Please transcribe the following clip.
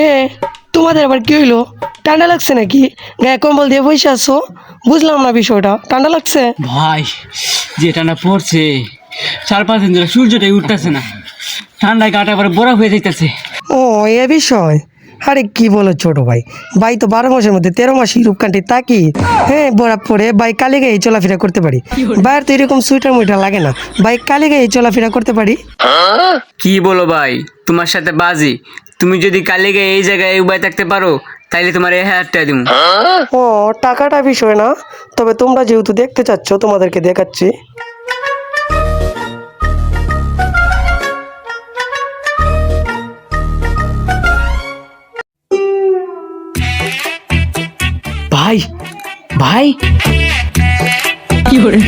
হ্যাঁ, তোমাদের আবার কি হইলো? ঠান্ডা লাগছে নাকি? গায়ে কম্বল দিয়ে বসে আছো? বুঝলাম না বিষয়টা। ঠান্ডা লাগছে? ভাই যে ঠান্ডা পড়ছে, 4-5 দিন ধরে সূর্যটাই উঠতেছে না, ঠান্ডায় গাটা পরে বরফ হয়ে যাইতেছে। ও, এ বিষয়। আরে কি বলো ছোট ভাই, ভাই তো 12 মাসের মধ্যে 13 মাসই রূপকান্তি তাকি। হ্যাঁ, বরাব পরে ভাই কালি গায়ে চলাফেরা করতে পারি। বাইরে তো এরকম সুইটার মুইটার লাগে না, ভাই কালি গায়ে চলাফেরা করতে পারি। কি বলো ভাই, তোমার সাথে বাজি। তুমি যদি কালিগে এই জায়গায় উবাই থাকতে পারো তাইলে তোমার এই হেয়ারটা দিব। ও, টাকাটা বিষয় না, তবে তোমরা যেহেতু দেখতে চাচ্ছ তোমাদেরকে দেখাচ্ছি। ভাই ভাই কি করে?